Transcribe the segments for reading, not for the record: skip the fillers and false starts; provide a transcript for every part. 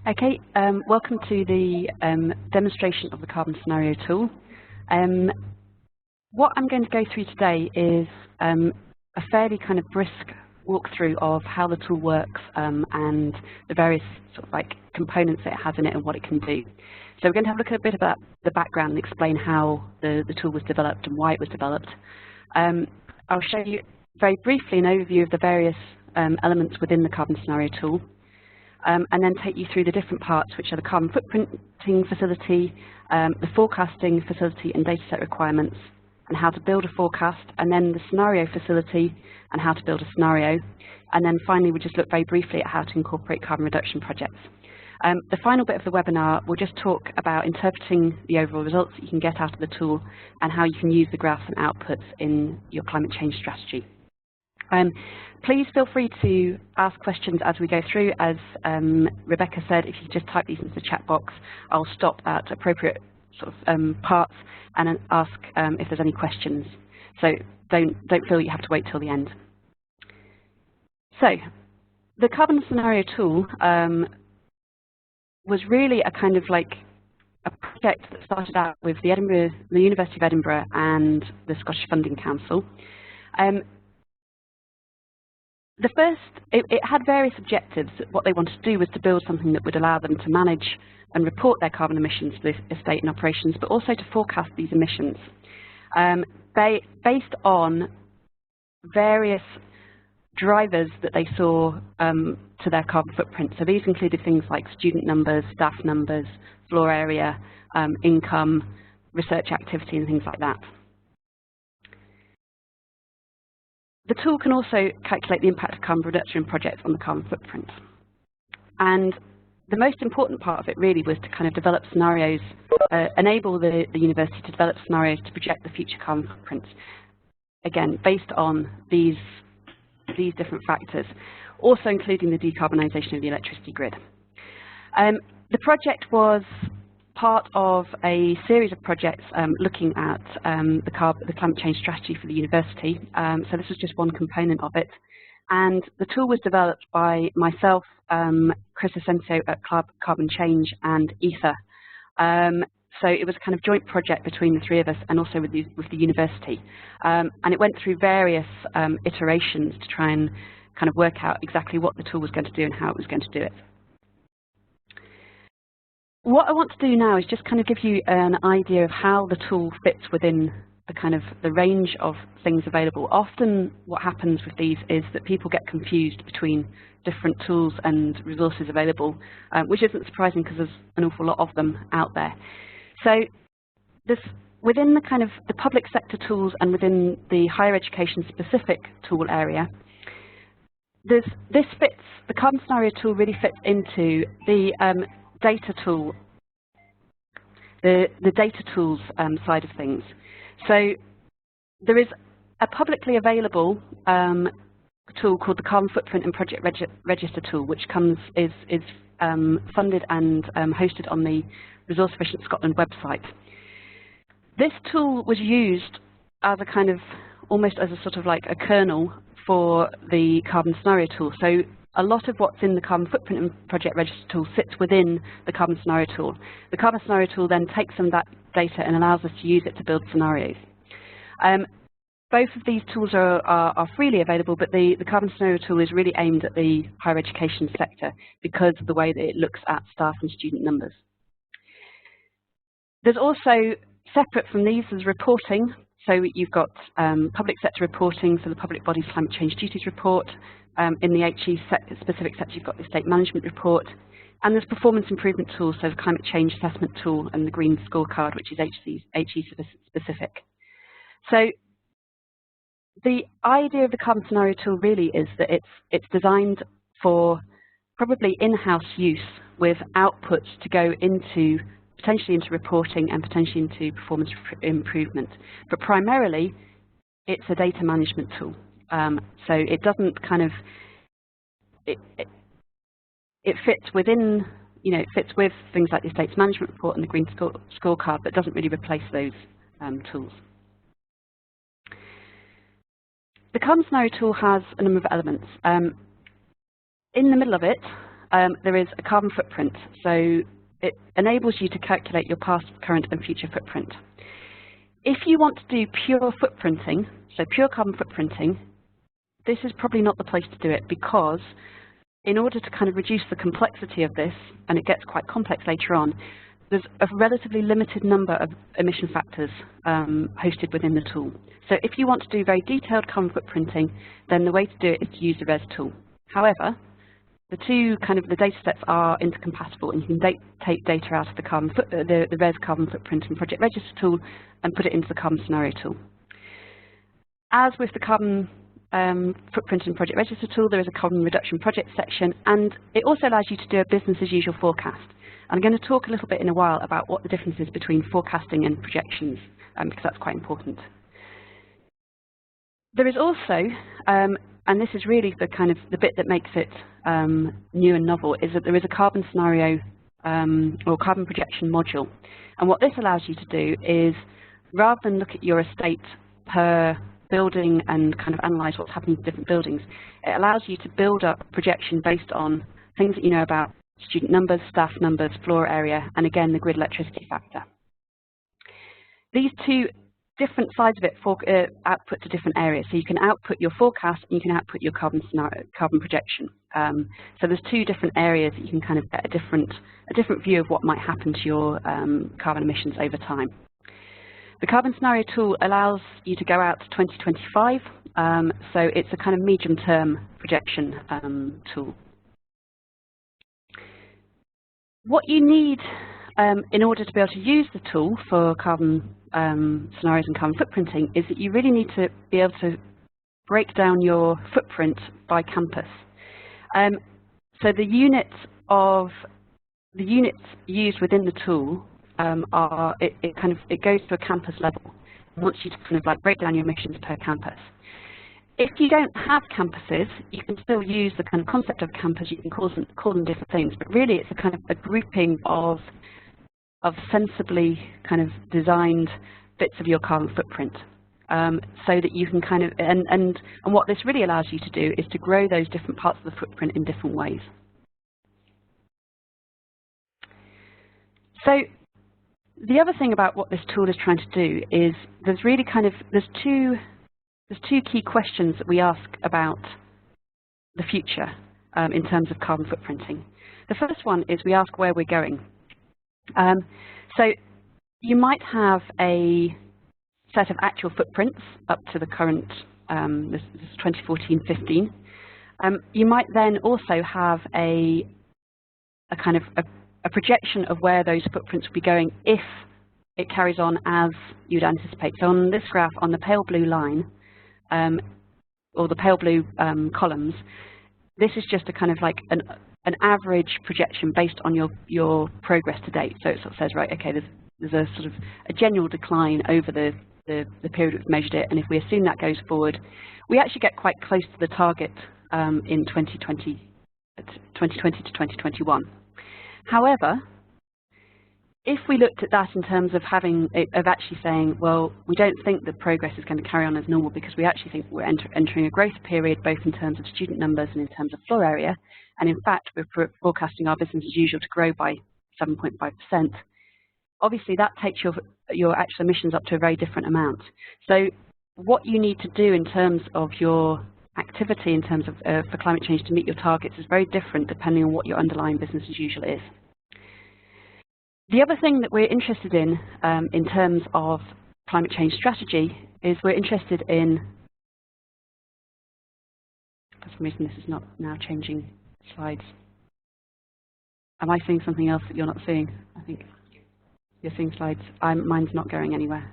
Okay, welcome to the demonstration of the carbon scenario tool. What I'm going to go through today is a fairly kind of brisk walkthrough of how the tool works and the various sort of like components that it has in it and what it can do. So we're going to have a look at a bit about the background and explain how the tool was developed and why it was developed. I'll show you very briefly an overview of the various elements within the carbon scenario tool. And then take you through the different parts, which are the carbon footprinting facility, the forecasting facility and dataset requirements, and how to build a forecast, and then the scenario facility and how to build a scenario. And then finally, we just look very briefly at how to incorporate carbon reduction projects. The final bit of the webinar will just talk about interpreting the overall results that you can get out of the tool and how you can use the graphs and outputs in your climate change strategy. Please feel free to ask questions as we go through. As Rebecca said, if you just type these into the chat box, I'll stop at appropriate sort of parts and then ask if there's any questions. So don't feel you have to wait till the end. So the carbon scenario tool was really a kind of like a project that started out with the University of Edinburgh and the Scottish Funding Council. It had various objectives. What they wanted to do was to build something that would allow them to manage and report their carbon emissions to the estate and operations, but also to forecast these emissions based on various drivers that they saw to their carbon footprint. So these included things like student numbers, staff numbers, floor area, income, research activity, and things like that. The tool can also calculate the impact of carbon reduction projects on the carbon footprint. And the most important part of it really was to kind of develop scenarios, enable the university to develop scenarios to project the future carbon footprints, again, based on these different factors, also including the decarbonisation of the electricity grid. The project was part of a series of projects looking at the climate change strategy for the university. So this was just one component of it. And the tool was developed by myself, Chris Asensio at Carbon Change, and Ether. So it was a kind of joint project between the three of us and also with the university. And it went through various iterations to try and kind of work out exactly what the tool was going to do and how it was going to do it. What I want to do now is just kind of give you an idea of how the tool fits within the kind of the range of things available. Often what happens with these is that people get confused between different tools and resources available, which isn't surprising because there's an awful lot of them out there. So within the kind of the public sector tools and within the higher education specific tool area, the carbon scenario tool really fits into the data tool, the data tools side of things. So there is a publicly available tool called the Carbon Footprint and Project Register tool, which is funded and hosted on the Resource Efficient Scotland website. This tool was used as a kind of almost as a sort of like a kernel for the carbon scenario tool. So a lot of what's in the Carbon Footprint and Project Register tool sits within the Carbon Scenario tool. The Carbon Scenario tool then takes some of that data and allows us to use it to build scenarios. Both of these tools are freely available, but the Carbon Scenario tool is really aimed at the higher education sector because of the way that it looks at staff and student numbers. There's also, separate from these, there's reporting. So you've got public sector reporting, so the Public Bodies Climate Change Duties Report. In the HE specific sector, you've got the State Management Report. And there's performance improvement tools, so the Climate Change Assessment Tool and the Green Scorecard, which is HE specific. So the idea of the Carbon Scenario tool really is that it's designed for probably in-house use with outputs to go into potentially into reporting and potentially into performance improvement. But primarily, it's a data management tool. So it doesn't kind of, it fits within, it fits with things like the Estates Management Report and the Green Scorecard, but doesn't really replace those tools. The Carbon Scenario tool has a number of elements. In the middle of it, there is a carbon footprint. So it enables you to calculate your past, current and future footprint. If you want to do pure footprinting, so pure carbon footprinting, this is probably not the place to do it, because in order to kind of reduce the complexity of this, and it gets quite complex later on, there's a relatively limited number of emission factors hosted within the tool. So if you want to do very detailed carbon footprinting, then the way to do it is to use the RES tool. However, the data sets are intercompatible, and you can take data out of the RES carbon footprint and project register tool and put it into the carbon scenario tool. As with the carbon footprint and project register tool, there is a carbon reduction project section, and it also allows you to do a business as usual forecast. I'm going to talk a little bit in a while about what the difference is between forecasting and projections, because that's quite important. There is also, and this is really the bit that makes it new and novel, is that there is a carbon scenario or carbon projection module. And what this allows you to do is, rather than look at your estate per building and kind of analyze what's happening to different buildings, it allows you to build up projection based on things that you know about student numbers, staff numbers, floor area, and again, the grid electricity factor. These two different sides of it output to different areas. So you can output your forecast and you can output your carbon projection. So there's two different areas that you can kind of get a different view of what might happen to your carbon emissions over time. The carbon scenario tool allows you to go out to 2025, so it's a kind of medium-term projection tool. What you need in order to be able to use the tool for carbon scenarios and carbon footprinting is that you really need to be able to break down your footprint by campus. So the units used within the tool it goes to a campus level. It wants you to kind of like break down your emissions per campus. If you don't have campuses, you can still use the kind of concept of campus. You can call them different things, but really it's a kind of a grouping of sensibly kind of designed bits of your carbon footprint, so that you can kind of and what this really allows you to do is to grow those different parts of the footprint in different ways. So the other thing about what this tool is trying to do is there's two key questions that we ask about the future in terms of carbon footprinting. The first one is we ask where we're going. So you might have a set of actual footprints up to the current, this is 2014-15. You might then also have a projection of where those footprints will be going if it carries on as you'd anticipate. So on this graph, on the pale blue line, or the pale blue columns, this is just a kind of like an average projection based on your progress to date. So it sort of says, right, okay, there's a sort of a general decline over the period we've measured it, and if we assume that goes forward, we actually get quite close to the target in 2020 to 2021. However, if we looked at that in terms of actually saying, well, we don't think the progress is going to carry on as normal because we actually think we're entering a growth period, both in terms of student numbers and in terms of floor area, and in fact we're forecasting our business as usual to grow by 7.5%. Obviously, that takes your actual emissions up to a very different amount. So what you need to do in terms of your activity in terms of for climate change to meet your targets is very different depending on what your underlying business as usual is. The other thing that we're interested in terms of climate change strategy is we're interested in, for some reason this is not now changing slides. Am I seeing something else that you're not seeing? I think you're seeing slides. Mine's not going anywhere.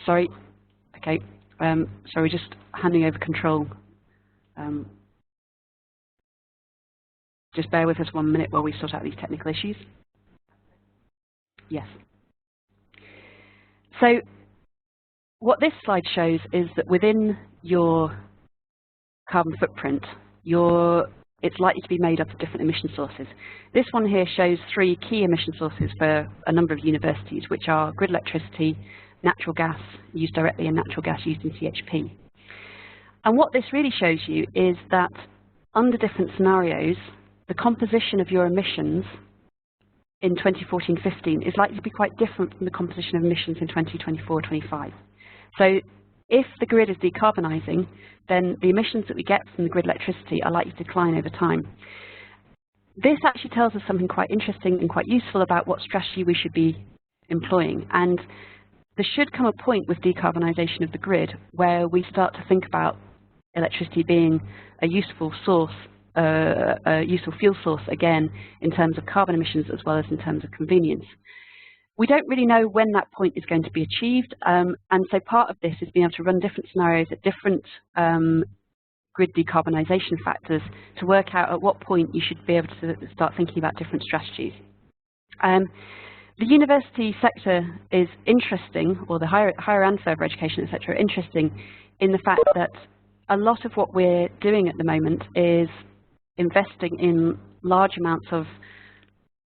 Sorry. Okay. So we're just handing over control. Just bear with us 1 minute while we sort out these technical issues. Yes. So what this slide shows is that within your carbon footprint, it's likely to be made up of different emission sources. This one here shows 3 key emission sources for a number of universities, which are grid electricity, natural gas used directly, and natural gas used in CHP. And what this really shows you is that under different scenarios, the composition of your emissions in 2014-15 is likely to be quite different from the composition of emissions in 2024-25. So if the grid is decarbonising, then the emissions that we get from the grid electricity are likely to decline over time. This actually tells us something quite interesting and quite useful about what strategy we should be employing. And there should come a point with decarbonisation of the grid where we start to think about electricity being a useful source, a useful fuel source again in terms of carbon emissions as well as in terms of convenience. We don't really know when that point is going to be achieved, and so part of this is being able to run different scenarios at different grid decarbonisation factors to work out at what point you should be able to start thinking about different strategies. The university sector is interesting, or the higher and further education, etc., are interesting in the fact that a lot of what we're doing at the moment is investing in large amounts of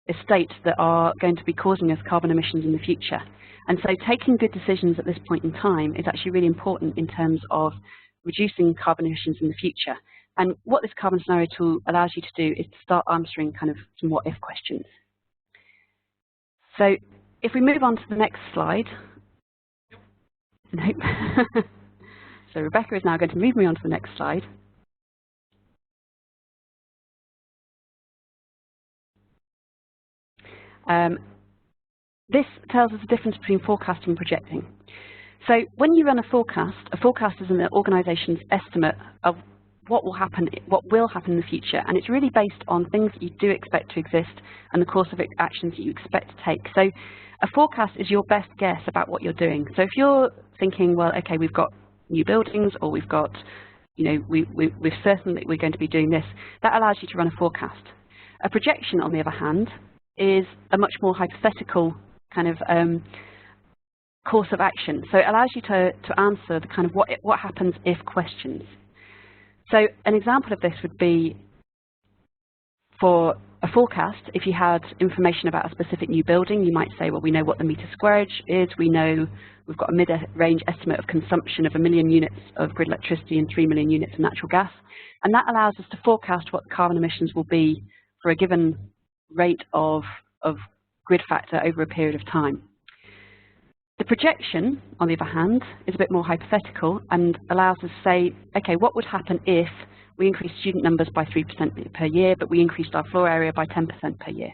estates that are going to be causing us carbon emissions in the future. And so taking good decisions at this point in time is actually really important in terms of reducing carbon emissions in the future. And what this carbon scenario tool allows you to do is to start answering kind of some what-if questions. So if we move on to the next slide. Nope. So Rebecca is now going to move me on to the next slide. This tells us the difference between forecasting and projecting. So when you run a forecast is an organisation's estimate of what will happen in the future, and it's really based on things that you do expect to exist and the course of actions that you expect to take. So a forecast is your best guess about what you're doing. So if you're thinking, well, okay, we've got new buildings, or we've got, you know, we're certain that we're going to be doing this, that allows you to run a forecast. A projection, on the other hand, is a much more hypothetical kind of course of action. So it allows you to answer the kind of what happens if questions. So an example of this would be for a forecast. If you had information about a specific new building, you might say, well, we know what the metre squareage is, we know we've got a mid-range estimate of consumption of 1 million units of grid electricity and 3 million units of natural gas, and that allows us to forecast what the carbon emissions will be for a given rate of grid factor over a period of time. The projection, on the other hand, is a bit more hypothetical and allows us to say, okay, what would happen if we increased student numbers by 3% per year, but we increased our floor area by 10% per year?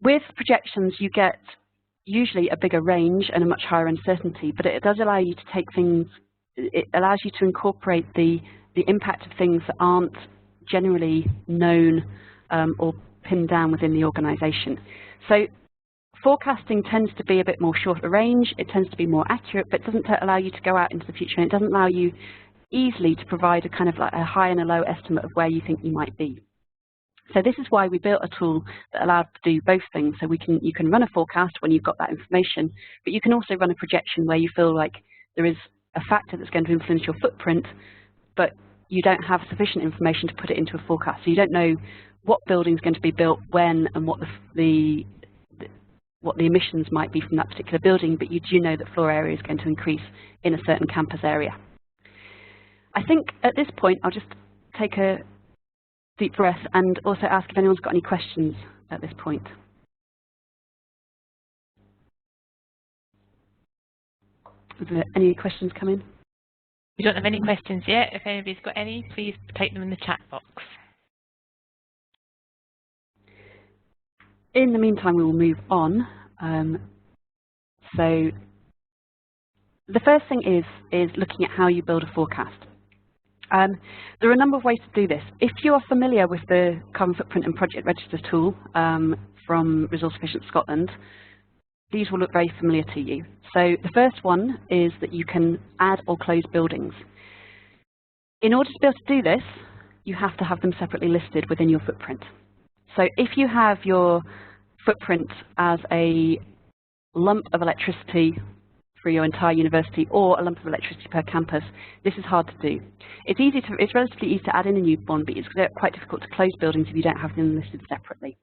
With projections, you get usually a bigger range and a much higher uncertainty, but it does allow you to take things, it allows you to incorporate the impact of things that aren't generally known or pinned down within the organisation. So forecasting tends to be a bit more shorter range, it tends to be more accurate, but it doesn't allow you to go out into the future, and it doesn't allow you easily to provide a kind of like a high and a low estimate of where you think you might be. So this is why we built a tool that allowed to do both things. So you can run a forecast when you've got that information, but you can also run a projection where you feel like there is a factor that's going to influence your footprint, but you don't have sufficient information to put it into a forecast. So you don't know what building is going to be built when and what the emissions might be from that particular building, but you do know that floor area is going to increase in a certain campus area. I think at this point I'll just take a deep breath and also ask if anyone's got any questions at this point. Is there any questions come in? We don't have any questions yet. If anybody's got any, please type them in the chat box. In the meantime, we will move on. So the first thing is looking at how you build a forecast. There are a number of ways to do this. If you are familiar with the Carbon Footprint and Project Register tool from Resource Efficient Scotland, these will look very familiar to you. So the first one is that you can add or close buildings. In order to be able to do this, you have to have them separately listed within your footprint. So if you have your footprint as a lump of electricity for your entire university or a lump of electricity per campus, this is hard to do. It's relatively easy to add in a new bond, but it's quite difficult to close buildings if you don't have them listed separately.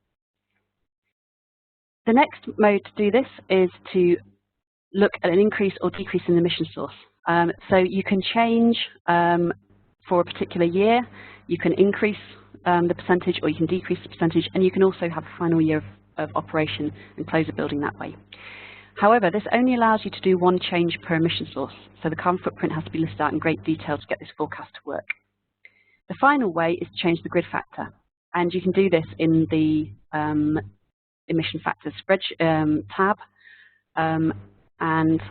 The next mode to do this is to look at an increase or decrease in the emission source. So you can change for a particular year. You can increase the percentage or you can decrease the percentage, and you can also have a final year of operation and close a building that way. However, this only allows you to do one change per emission source, so the carbon footprint has to be listed out in great detail to get this forecast to work. The final way is to change the grid factor, and you can do this in the emission factors tab, and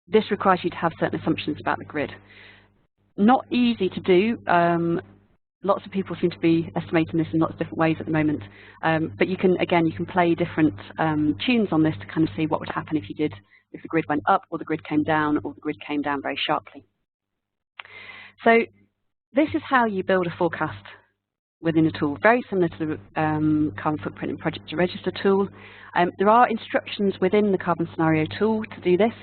this requires you to have certain assumptions about the grid. Not easy to do. Lots of people seem to be estimating this in lots of different ways at the moment, but you can play different tunes on this to kind of see what would happen if the grid went up, or the grid came down, or the grid came down very sharply. So this is how you build a forecast within a tool, very similar to the carbon footprint and project to register tool. There are instructions within the carbon scenario tool to do this.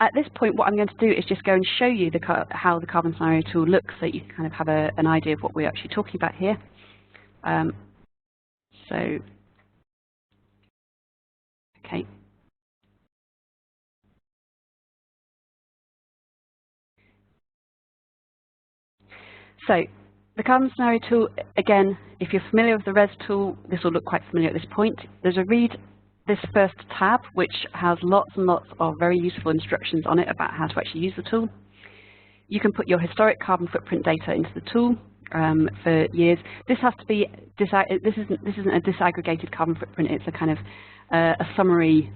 At this point, what I'm going to do is just go and show you how the carbon scenario tool looks, so you can kind of have an idea of what we're actually talking about here. Okay. So the carbon scenario tool, again, if you're familiar with the res tool, this will look quite familiar at this point. There's a read this first tab, which has lots and lots of very useful instructions on it about how to actually use the tool. You can put your historic carbon footprint data into the tool for years. This has to be this isn't a disaggregated carbon footprint. It's a kind of a summary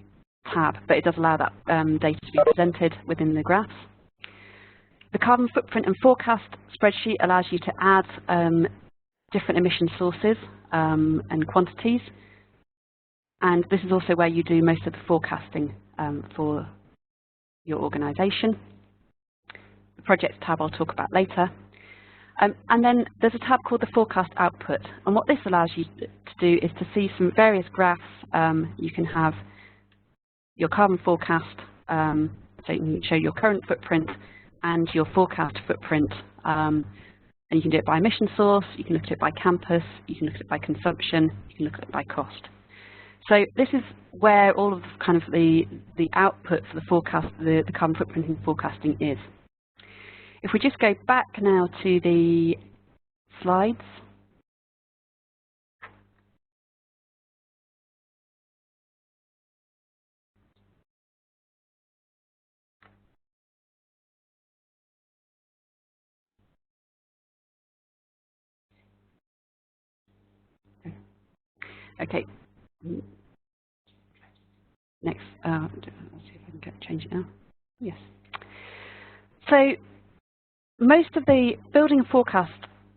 tab, but it does allow that data to be presented within the graphs. The carbon footprint and forecast spreadsheet allows you to add different emission sources and quantities. And this is also where you do most of the forecasting for your organisation. The projects tab I'll talk about later. And then there's a tab called the forecast output. And what this allows you to do is to see some various graphs. You can have your carbon forecast, so you can show your current footprint and your forecast footprint. And you can do it by emission source, you can look at it by campus, you can look at it by consumption, you can look at it by cost. So this is where all of kind of the output for the forecast, the carbon footprinting forecasting is. If we just go back now to the slides. Okay. Next, let's see if I can change it now. Yes. So most of the building a forecast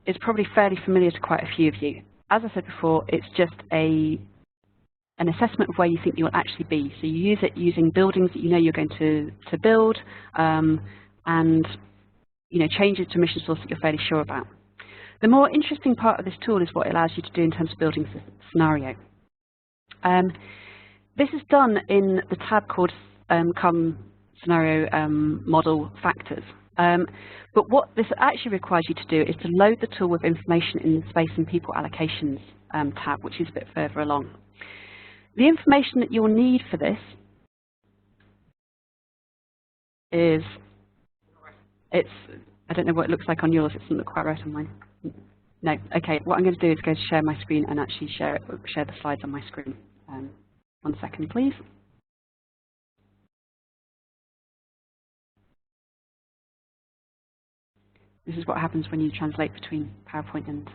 is probably fairly familiar to quite a few of you. As I said before, it's just an assessment of where you think you'll actually be. So you use it using buildings that you know you're going to build, and changes to emission source that you're fairly sure about. The more interesting part of this tool is what it allows you to do in terms of building a scenario. This is done in the tab called Carbon Scenario Model Factors. But what this actually requires you to do is to load the tool with information in the Space and People Allocations tab, which is a bit further along. The information that you'll need for this is, I don't know what it looks like on yours, it doesn't look quite right on mine. No, okay, what I'm going to do is go to share my screen and actually share the slides on my screen. 1 second, please. This is what happens when you translate between PowerPoint and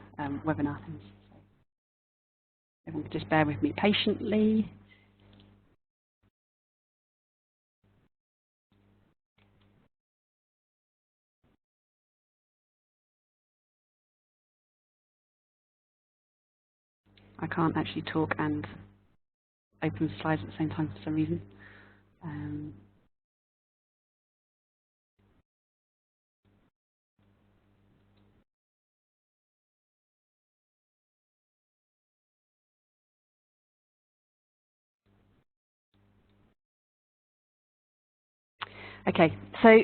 webinar things. So everyone can just bear with me patiently. I can't actually talk and open the slides at the same time for some reason. Okay, so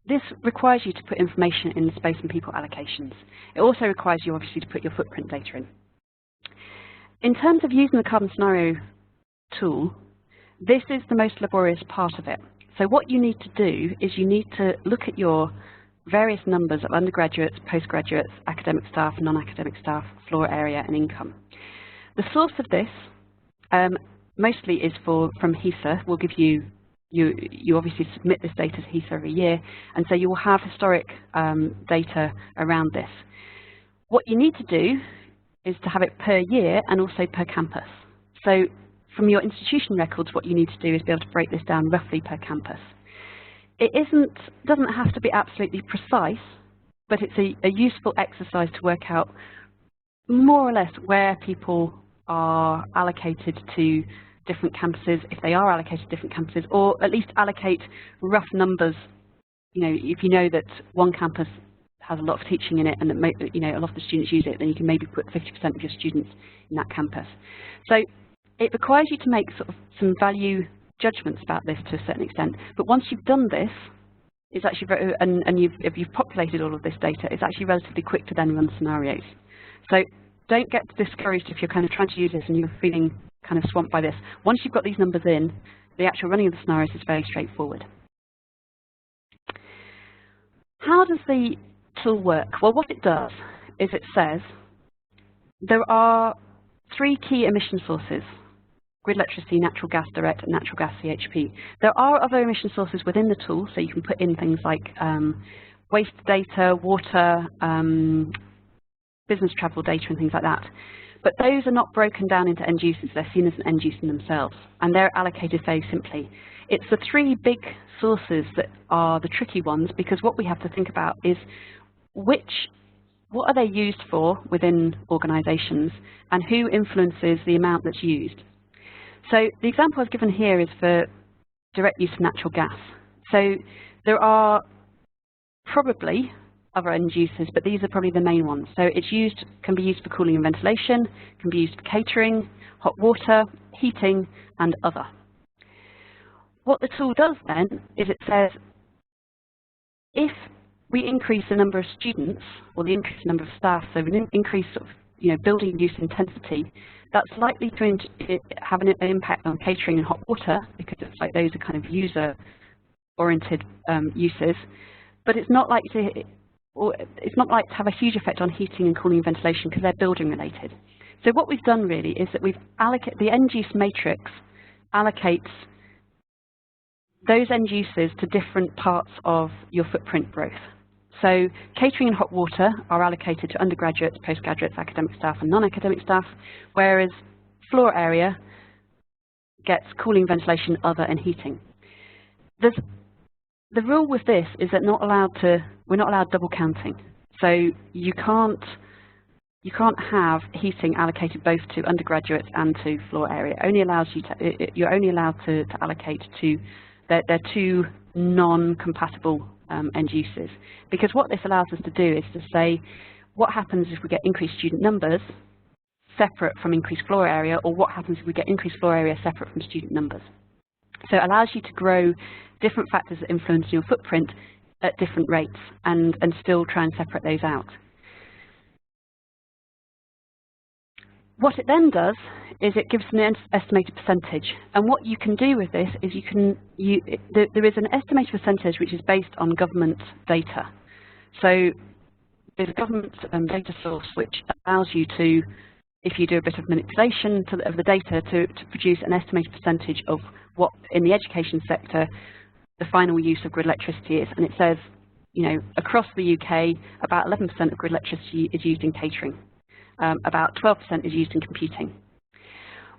this requires you to put information in the Space and People Allocations. It also requires you obviously to put your footprint data in. In terms of using the Carbon Scenario tool, this is the most laborious part of it. So what you need to do is you need to look at your various numbers of undergraduates, postgraduates, academic staff, non-academic staff, floor area and income. The source of this mostly is from HESA. We'll give you obviously submit this data to HESA every year, and so you will have historic data around this. What you need to do is to have it per year and also per campus. So from your institution records, what you need to do is be able to break this down roughly per campus. It doesn't have to be absolutely precise, but it's a useful exercise to work out more or less where people are allocated to different campuses, if they are allocated to different campuses, or at least allocate rough numbers. You know, if you know that one campus has a lot of teaching in it and that a lot of the students use it, then you can maybe put 50% of your students in that campus. So it requires you to make sort of some value judgments about this to a certain extent. But once you've done this, it's actually if you've populated all of this data, it's actually relatively quick to then run scenarios. So don't get discouraged if you're kind of trying to use this and you're feeling kind of swamped by this. Once you've got these numbers in, the actual running of the scenarios is very straightforward. How does the tool work? Well, what it does is it says there are 3 key emission sources: grid electricity, natural gas direct, and natural gas CHP. There are other emission sources within the tool, so you can put in things like waste data, water, business travel data and things like that. But those are not broken down into end uses. They're seen as an end use in themselves, and they're allocated very simply. It's the 3 big sources that are the tricky ones, because what we have to think about is what are they used for within organisations, and who influences the amount that's used. So the example I've given here is for direct use of natural gas. So there are probably other end uses, but these are probably the main ones. So can be used for cooling and ventilation, can be used for catering, hot water, heating, and other. What the tool does then is it says, if we increase the number of students or the increase the number of staff, so an increase sort of building use intensity, that's likely to have an impact on catering and hot water, because it's like those are kind of user-oriented uses, but it's not likely to have a huge effect on heating and cooling and ventilation because they're building related. So what we've done really is that we've allocated the end use matrix allocates those end uses to different parts of your footprint growth. So catering and hot water are allocated to undergraduates, postgraduates, academic staff and non-academic staff, whereas floor area gets cooling, ventilation, other and heating. The rule with this is that we're not allowed double counting. So you can't have heating allocated both to undergraduates and to floor area. It only allows you're only allowed to allocate to they're 2 non-compatible end uses. Because what this allows us to do is to say, what happens if we get increased student numbers separate from increased floor area, or what happens if we get increased floor area separate from student numbers? So it allows you to grow different factors that influence your footprint at different rates and still try and separate those out. What it then does is it gives an estimated percentage, and what you can do with this is there is an estimated percentage which is based on government data. So there's a government data source which allows you to, if you do a bit of manipulation of the data, to produce an estimated percentage of what in the education sector the final use of grid electricity is, and it says, across the UK, about 11% of grid electricity is used in catering. About 12% is used in computing.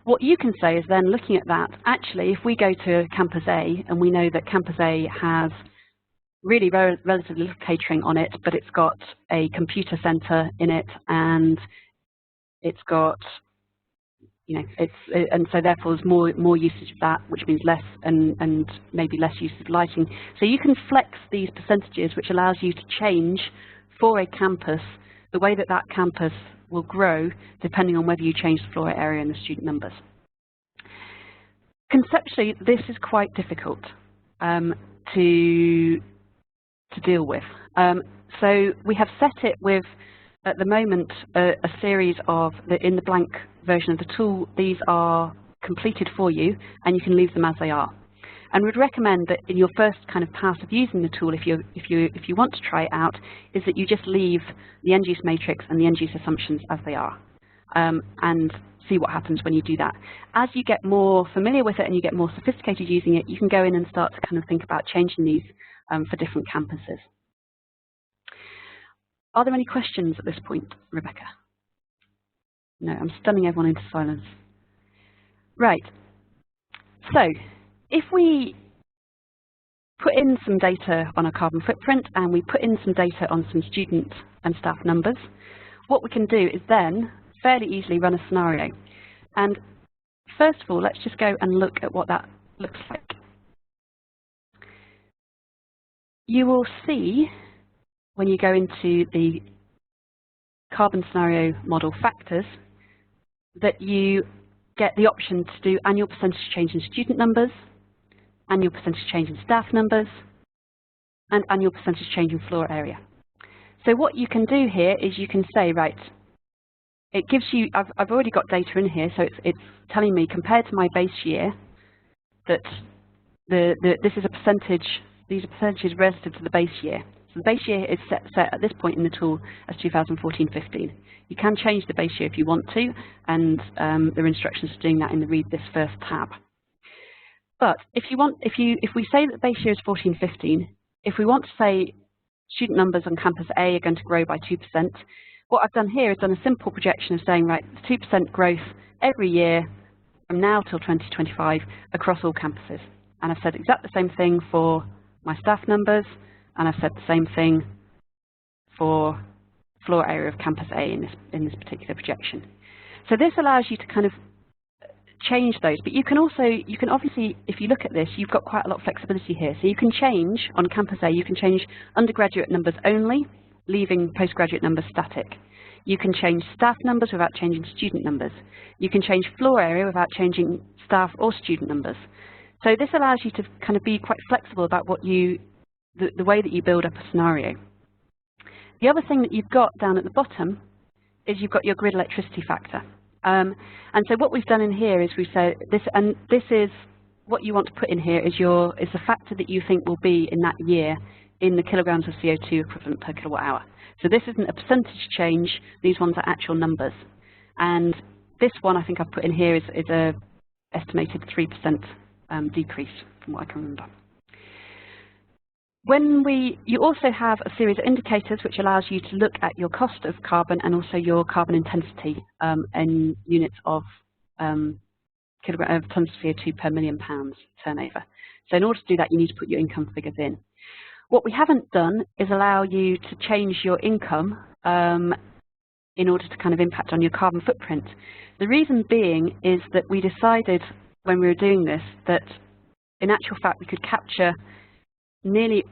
What you can say is then, looking at that, actually, if we go to Campus A and we know that Campus A has really relatively little catering on it, but it's got a computer centre in it, and it's got, and so therefore there's more usage of that, which means less and maybe less use of lighting. So you can flex these percentages, which allows you to change for a campus the way that campus will grow depending on whether you change the floor area and the student numbers. Conceptually, this is quite difficult to deal with. So we have set it with, at the moment, a series of, in the blank version of the tool, these are completed for you, and you can leave them as they are. And would recommend that in your first kind of pass of using the tool, if you want to try it out, is that you just leave the end use matrix and the end use assumptions as they are, and see what happens when you do that. As you get more familiar with it and you get more sophisticated using it, you can go in and start to kind of think about changing these for different campuses. Are there any questions at this point, Rebecca? No, I'm stunning everyone into silence. Right. So, if we put in some data on our carbon footprint and we put in some data on some student and staff numbers, what we can do is then fairly easily run a scenario. And first of all, let's just go and look at what that looks like. You will see when you go into the carbon scenario model factors that you get the option to do annual percentage change in student numbers, annual percentage change in staff numbers, and annual percentage change in floor area. So what you can do here is you can say, right, it gives you, I've already got data in here, so it's telling me compared to my base year that this is a percentage, these are percentages relative to the base year. So the base year is set at this point in the tool as 2014-15. You can change the base year if you want to, and there are instructions for doing that in the Read This First tab. But if we say that the base year is 14-15, if we want to say student numbers on campus A are going to grow by 2%, what I've done here is done a simple projection of saying, right, 2% growth every year from now till 2025 across all campuses. And I've said exactly the same thing for my staff numbers, and I've said the same thing for floor area of campus A in this particular projection. So this allows you to kind of change those, but you can obviously, if you look at this, you've got quite a lot of flexibility here. So you can change on campus A, you can change undergraduate numbers only, leaving postgraduate numbers static. You can change staff numbers without changing student numbers. You can change floor area without changing staff or student numbers. So this allows you to kind of be quite flexible about what the way that you build up a scenario. The other thing that you've got down at the bottom is you've got your grid electricity factor. And so what we've done in here is we say this, and this is what you want to put in here is the factor that you think will be in that year in the kilograms of CO2 equivalent per kilowatt hour. So this isn't a percentage change, these ones are actual numbers. And this one I think I've put in here is a estimated 3% decrease from what I can remember. You also have a series of indicators which allows you to look at your cost of carbon and also your carbon intensity in units of tons of CO2 per £1,000,000 turnover. So in order to do that, you need to put your income figures in. What we haven't done is allow you to change your income in order to kind of impact on your carbon footprint. The reason being is that we decided when we were doing this that in actual fact we could capture nearly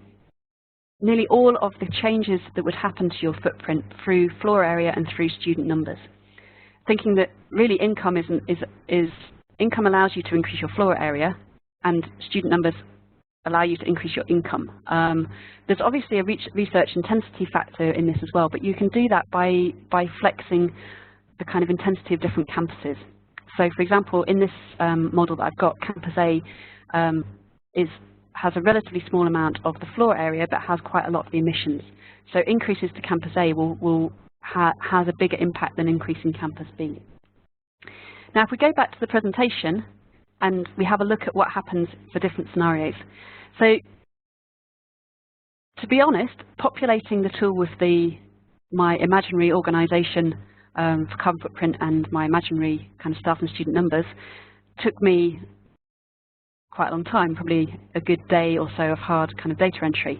all of the changes that would happen to your footprint through floor area and through student numbers. Thinking that really income income allows you to increase your floor area and student numbers allow you to increase your income. There's obviously a research intensity factor in this as well, but you can do that by flexing the kind of intensity of different campuses. So for example, in this model that I've got, campus A has a relatively small amount of the floor area, but has quite a lot of the emissions. So increases to campus A has a bigger impact than increasing campus B. Now, if we go back to the presentation and we have a look at what happens for different scenarios. So, to be honest, populating the tool with my imaginary organisation for carbon footprint and my imaginary kind of staff and student numbers took me quite a long time, probably a good day or so of hard kind of data entry.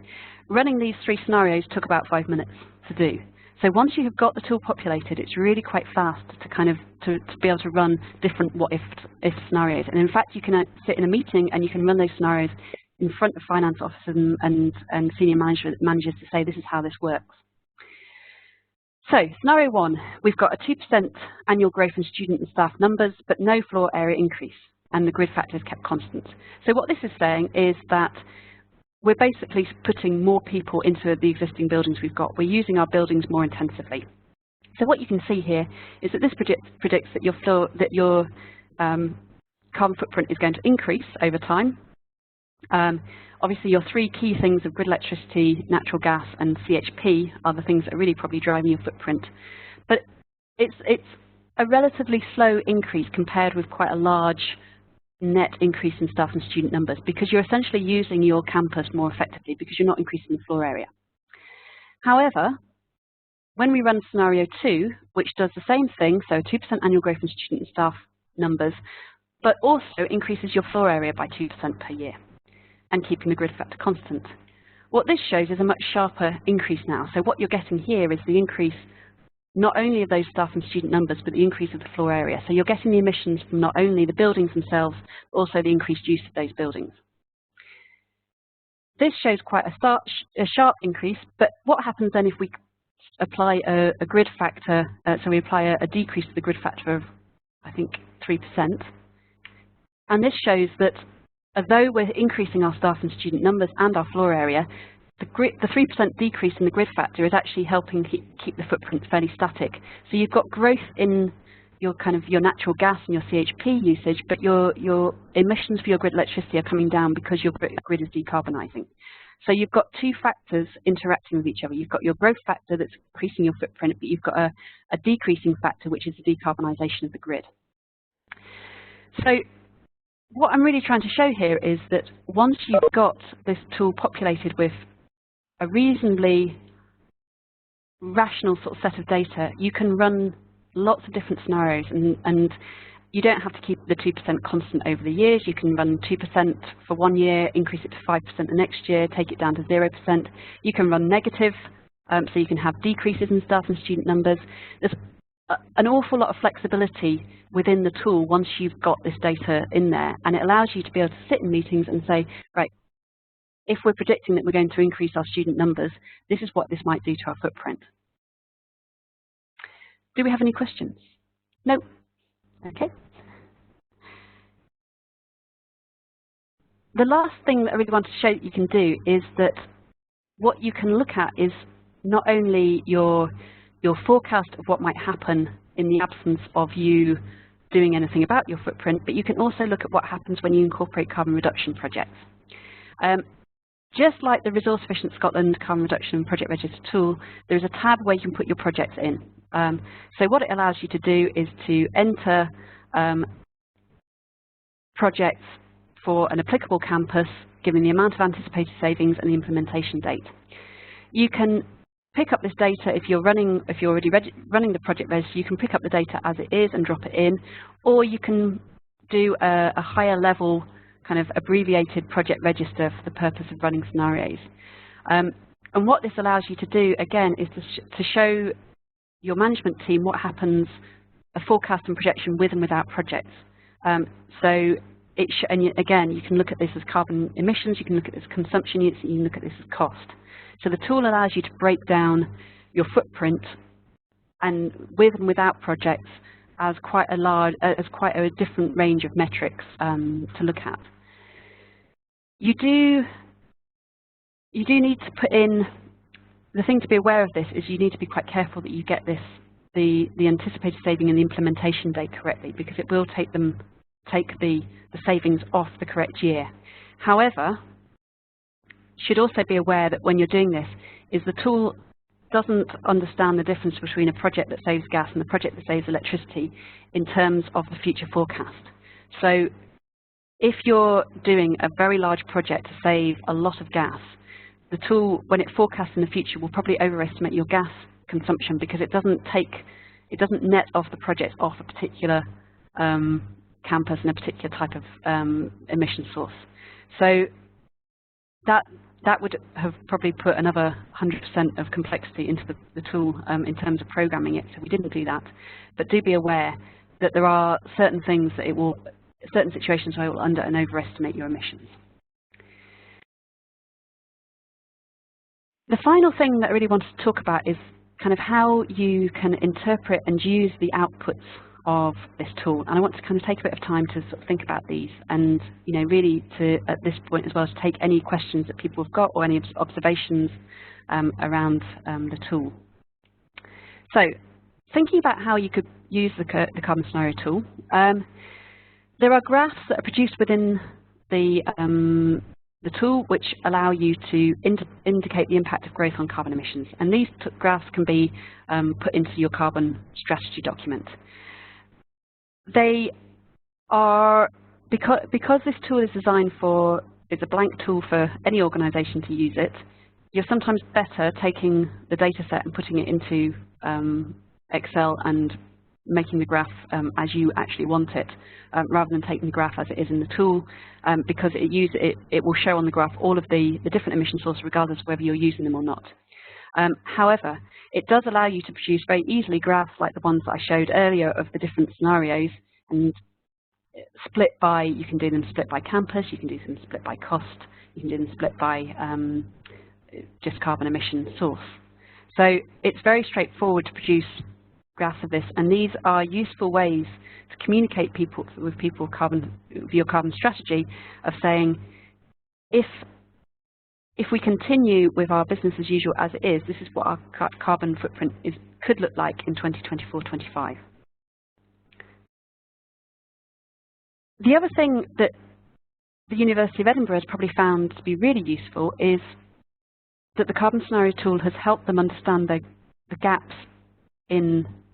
Running these 3 scenarios took about 5 minutes to do. So once you have got the tool populated, it's really quite fast to kind of to be able to run different what if scenarios. And in fact, you can sit in a meeting and you can run those scenarios in front of finance officers and senior managers to say this is how this works. So scenario 1, we've got a 2% annual growth in student and staff numbers, but no floor area increase, and the grid factor is kept constant. So what this is saying is that we're basically putting more people into the existing buildings we've got. We're using our buildings more intensively. So what you can see here is that this predicts that your carbon footprint is going to increase over time. Obviously, your three key things of grid electricity, natural gas, and CHP are the things that are really probably driving your footprint. But it's a relatively slow increase compared with quite a large net increase in staff and student numbers, because you're essentially using your campus more effectively because you're not increasing the floor area. However, when we run scenario 2, which does the same thing, so 2% annual growth in student and staff numbers, but also increases your floor area by 2% per year and keeping the grid factor constant. What this shows is a much sharper increase now. So what you're getting here is the increase not only of those staff and student numbers, but the increase of the floor area. So you're getting the emissions from not only the buildings themselves, but also the increased use of those buildings. This shows quite a sharp increase, but what happens then if we apply a grid factor, so we apply a decrease to the grid factor of, I think, 3%. And this shows that although we're increasing our staff and student numbers and our floor area, the 3% decrease in the grid factor is actually helping keep the footprint fairly static. So you've got growth in your natural gas and your CHP usage, but your emissions for your grid electricity are coming down because your grid is decarbonising. So you've got two factors interacting with each other. You've got your growth factor that's increasing your footprint, but you've got a decreasing factor, which is the decarbonisation of the grid. So what I'm really trying to show here is that once you've got this tool populated with a reasonably rational sort of set of data, you can run lots of different scenarios, and you don't have to keep the 2% constant over the years. You can run 2% for 1 year, increase it to 5% the next year, take it down to 0%. You can run negative, so you can have decreases in staff and student numbers. There's an awful lot of flexibility within the tool once you've got this data in there, and it allows you to be able to sit in meetings and say, right, if we're predicting that we're going to increase our student numbers, this is what this might do to our footprint. Do we have any questions? No? Okay. The last thing that I really want to show that you can do is that what you can look at is not only your forecast of what might happen in the absence of you doing anything about your footprint, but you can also look at what happens when you incorporate carbon reduction projects. Just like the Resource Efficient Scotland Carbon Reduction Project Register tool, there's a tab where you can put your projects in. So what it allows you to do is to enter projects for an applicable campus, given the amount of anticipated savings and the implementation date. You can pick up this data if you're already running the project register. You can pick up the data as it is and drop it in, or you can do a higher level kind of abbreviated project register for the purpose of running scenarios. And what this allows you to do, again, is to show your management team what happens, a forecast and projection with and without projects. And again, you can look at this as carbon emissions, you can look at this as consumption units, you can look at this as cost. So the tool allows you to break down your footprint and with and without projects as quite a different range of metrics to look at. You do need to put in, the thing to be aware of this is you need to be quite careful that you get the anticipated saving and the implementation date correctly, because it will take the savings off the correct year. However, you should also be aware that when you're doing this, is the tool doesn't understand the difference between a project that saves gas and a project that saves electricity in terms of the future forecast. So if you're doing a very large project to save a lot of gas, the tool, when it forecasts in the future, will probably overestimate your gas consumption because it doesn't net off the project off a particular campus and a particular type of emission source. So that would have probably put another 100% of complexity into the tool in terms of programming it, so we didn't do that. But do be aware that there are certain things that certain situations where it will under and overestimate your emissions. The final thing that I really wanted to talk about is kind of how you can interpret and use the outputs of this tool, and I want to kind of take a bit of time to sort of think about these, and really to at this point as well to take any questions that people have got or any observations around the tool. So, thinking about how you could use the carbon scenario tool, there are graphs that are produced within the the tool which allow you to indicate the impact of growth on carbon emissions. And these graphs can be put into your carbon strategy document. They are, because this tool is designed for, it's a blank tool for any organisation to use it, you're sometimes better taking the data set and putting it into Excel and making the graph as you actually want it, rather than taking the graph as it is in the tool, because it will show on the graph all of the different emission sources regardless of whether you're using them or not. However, it does allow you to produce very easily graphs like the ones that I showed earlier of the different scenarios, and split by, you can do them split by campus, you can do them split by cost, you can do them split by just carbon emission source. So it's very straightforward to produce graphs of this, and these are useful ways to communicate with people with your carbon strategy, of saying, if we continue with our business as usual as it is, this is what our carbon footprint could look like in 2024-25. The other thing that the University of Edinburgh has probably found to be really useful is that the carbon scenario tool has helped them understand the gaps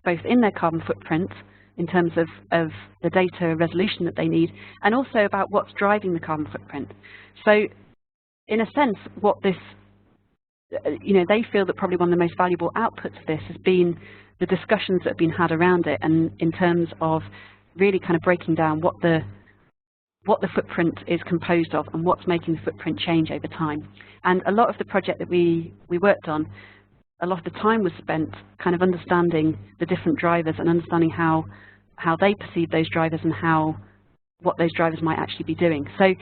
both in their carbon footprint in terms of the data resolution that they need, and also about what's driving the carbon footprint. So in a sense, what this, they feel that probably one of the most valuable outputs of this has been the discussions that have been had around it, and in terms of really kind of breaking down what the footprint is composed of and what's making the footprint change over time. And a lot of the project that we worked on, a lot of the time was spent kind of understanding the different drivers and understanding how they perceive those drivers and what those drivers might actually be doing. So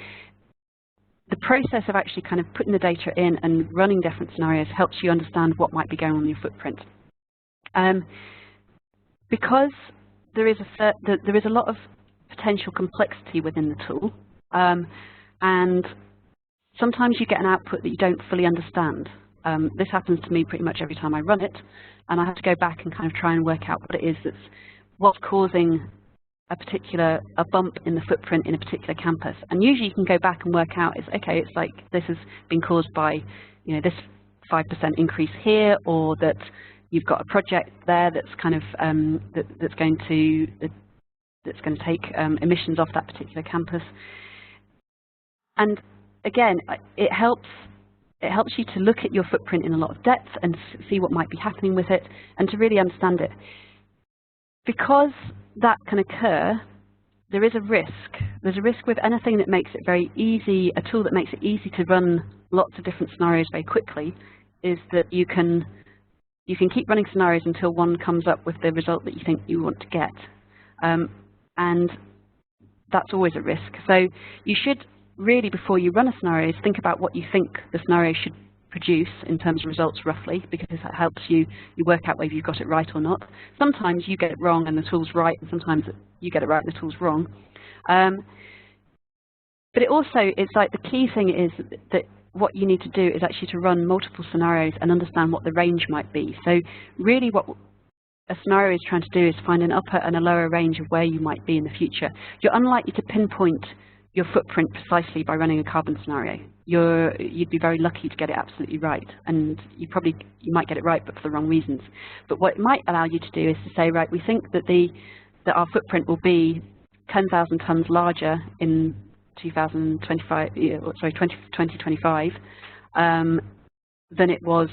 the process of actually kind of putting the data in and running different scenarios helps you understand what might be going on in your footprint. Because there is a lot of potential complexity within the tool, and sometimes you get an output that you don't fully understand. This happens to me pretty much every time I run it, and I have to go back and kind of try and work out what it is what's causing a bump in the footprint in a particular campus. And usually you can go back and work out, it's like this has been caused by this 5% increase here, or that you've got a project there that's kind of that's going to take emissions off that particular campus. And again, it helps you to look at your footprint in a lot of depth and see what might be happening with it, and to really understand it. Because that can occur, there is a risk. There's a risk with anything that makes it very easy, a tool that makes it easy to run lots of different scenarios very quickly, is that you can keep running scenarios until one comes up with the result that you think you want to get. And that's always a risk. So you should really, before you run a scenario, think about what you think the scenario should produce in terms of results roughly, because that helps you work out whether you've got it right or not. Sometimes you get it wrong and the tool's right, and sometimes you get it right and the tool's wrong. But it's like the key thing is that what you need to do is actually to run multiple scenarios and understand what the range might be. So really what a scenario is trying to do is find an upper and a lower range of where you might be in the future. You're unlikely to pinpoint your footprint precisely by running a carbon scenario. You'd be very lucky to get it absolutely right, and you might get it right, but for the wrong reasons. But what it might allow you to do is to say, right, we think that our footprint will be 10,000 tons larger in 2025 than it was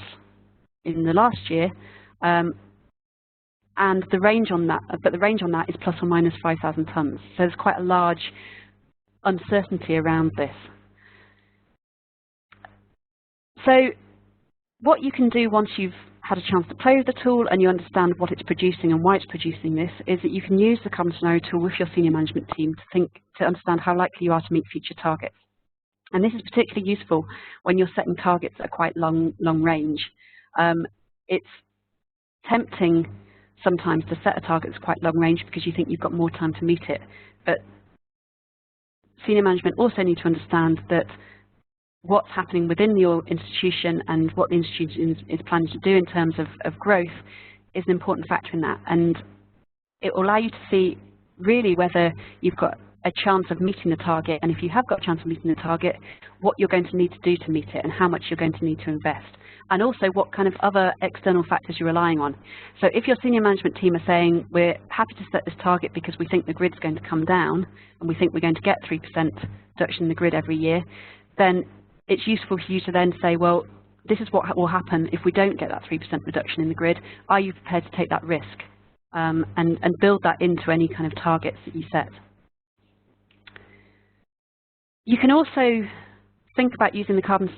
in the last year, and the range on that, is plus or minus 5,000 tons. So there's quite a large uncertainty around this. So what you can do once you've had a chance to play with the tool and you understand what it's producing and why it's producing this, is that you can use the carbon scenario tool with your senior management team to understand how likely you are to meet future targets. And this is particularly useful when you're setting targets that are quite long range. It's tempting sometimes to set a target that's quite long range because you think you've got more time to meet it. But senior management also need to understand that what's happening within your institution and what the institution is planning to do in terms of growth is an important factor in that. And it will allow you to see really whether you've got a chance of meeting the target, and if you have got a chance of meeting the target, what you're going to need to do to meet it and how much you're going to need to invest. And also what kind of other external factors you're relying on. So if your senior management team are saying, we're happy to set this target because we think the grid's going to come down and we think we're going to get 3% reduction in the grid every year, then it's useful for you to then say, well, this is what will happen if we don't get that 3% reduction in the grid. Are you prepared to take that risk? And build that into any kind of targets that you set. You can also think about using the carbon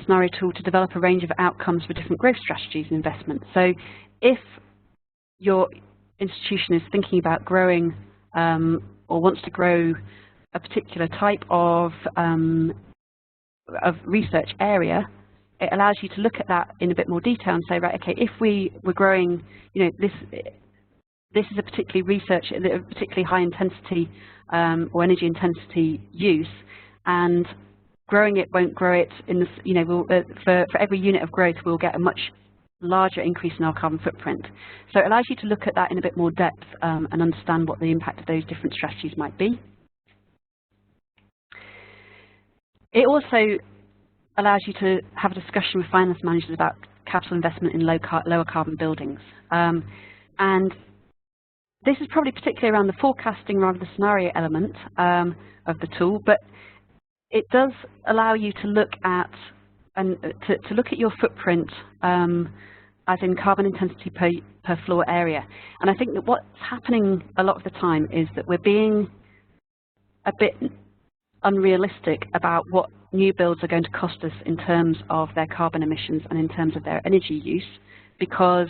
scenario tool to develop a range of outcomes for different growth strategies and investments. So if your institution is thinking about growing or wants to grow a particular type of research area, it allows you to look at that in a bit more detail and say, right, okay, if we were growing, you know, this is a particularly high intensity or energy intensity use, and growing it won't grow it in the, you know, for every unit of growth we'll get a much larger increase in our carbon footprint. So it allows you to look at that in a bit more depth and understand what the impact of those different strategies might be. It also allows you to have a discussion with finance managers about capital investment in lower carbon buildings. And this is probably particularly around the forecasting rather than the scenario element of the tool, but it does allow you to look at to look at your footprint as in carbon intensity per floor area. And I think that what's happening a lot of the time is that we're being a bit unrealistic about what new builds are going to cost us in terms of their carbon emissions and in terms of their energy use, because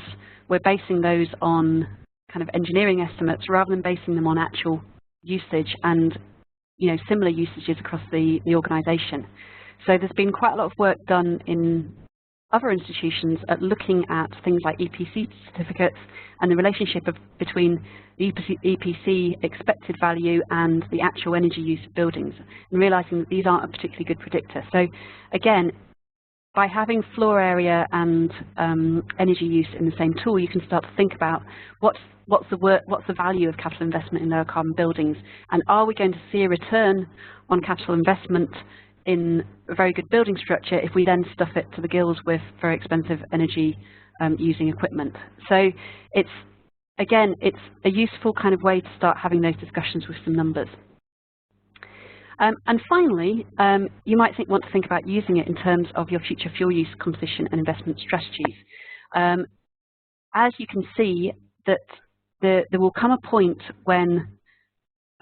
we're basing those on kind of engineering estimates rather than basing them on actual usage and, you know, similar usages across the organisation. So there's been quite a lot of work done in other institutions at looking at things like EPC certificates and the relationship between the EPC expected value and the actual energy use of buildings, and realising that these aren't a particularly good predictor. So again, by having floor area and energy use in the same tool, you can start to think about what's the value of capital investment in lower carbon buildings, and are we going to see a return on capital investment in a very good building structure if we then stuff it to the gills with very expensive energy using equipment. So it's a useful kind of way to start having those discussions with some numbers. And finally, you might want to think about using it in terms of your future fuel use composition and investment strategies. As you can see, that there will come a point when,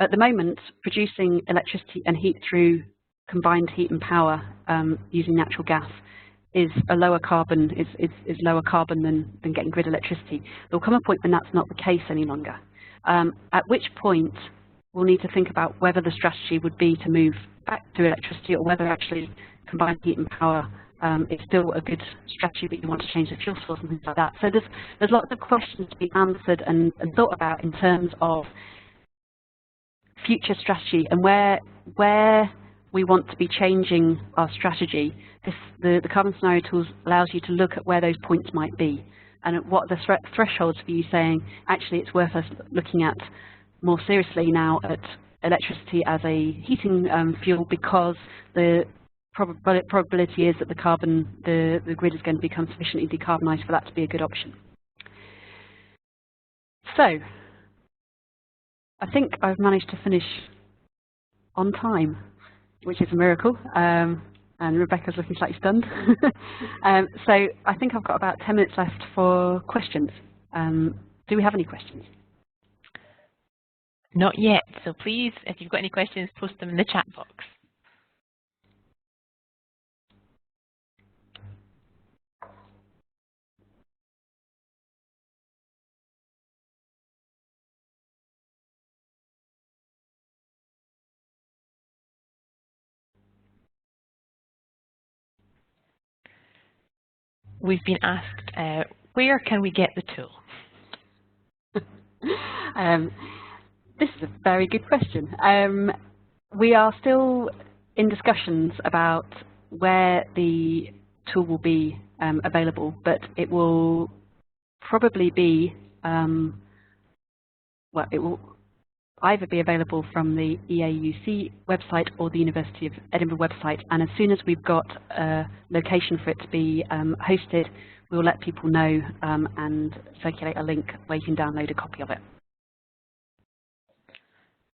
at the moment, producing electricity and heat through combined heat and power using natural gas is a lower carbon, is lower carbon than getting grid electricity. There will come a point when that's not the case any longer, at which point we'll need to think about whether the strategy would be to move back to electricity, or whether actually combined heat and power is still a good strategy, but you want to change the fuel source and things like that. So there's lots of questions to be answered and thought about in terms of future strategy and where we want to be changing our strategy. The carbon scenario tools allows you to look at where those points might be and what the thresholds for you saying, actually it's worth us looking at more seriously now at electricity as a heating fuel, because the probability is that the grid is going to become sufficiently decarbonised for that to be a good option. So I think I've managed to finish on time, which is a miracle, and Rebecca's looking slightly stunned. So I think I've got about 10 minutes left for questions. Do we have any questions? Not yet, so please, if you've got any questions, post them in the chat box. We've been asked, where can we get the tool? This is a very good question. We are still in discussions about where the tool will be available, but it will probably be, well, either be available from the EAUC website or the University of Edinburgh website, and as soon as we've got a location for it to be hosted, we'll let people know and circulate a link where you can download a copy of it.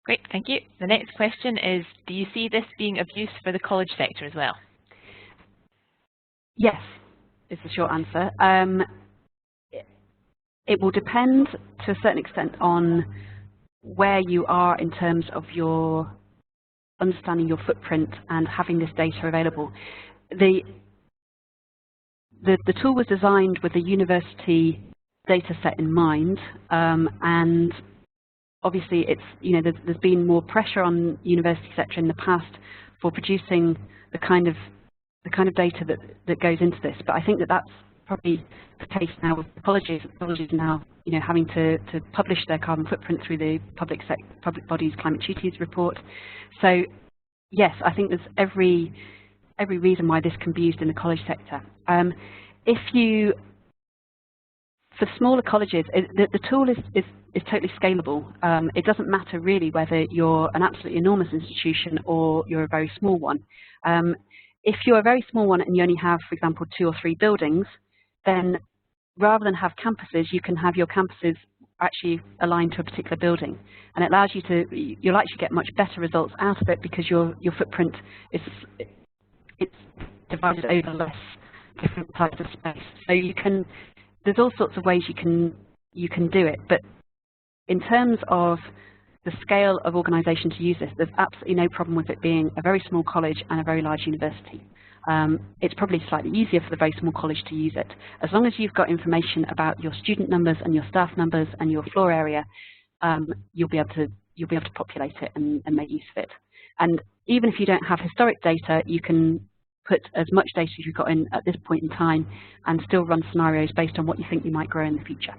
Great, thank you. The next question is, do you see this being of use for the college sector as well? Yes, is the short answer. It will depend to a certain extent on where you are in terms of your understanding your footprint and having this data available. The tool was designed with a university data set in mind, and obviously it's, there's been more pressure on the university sector in the past for producing the kind of data that goes into this. But I think that that's probably the case now with the colleges. Colleges now, having to publish their carbon footprint through the public bodies climate duties report. So yes, I think there's every reason why this can be used in the college sector. For smaller colleges, the tool is totally scalable. It doesn't matter really whether you're an absolutely enormous institution or you're a very small one. If you're a very small one and you only have, for example, 2 or 3 buildings, then rather than have campuses, you can have your campuses actually aligned to a particular building, and it allows you to, you'll actually get much better results out of it because your footprint it's divided over less different types of space. So there's all sorts of ways you can do it, but in terms of the scale of organisation to use this, there's absolutely no problem with it being a very small college and a very large university. It's probably slightly easier for the very small college to use it. As long as you've got information about your student numbers and your staff numbers and your floor area, you'll be able to populate it and make use of it. And even if you don't have historic data, you can put as much data as you've got in at this point in time and still run scenarios based on what you think you might grow in the future.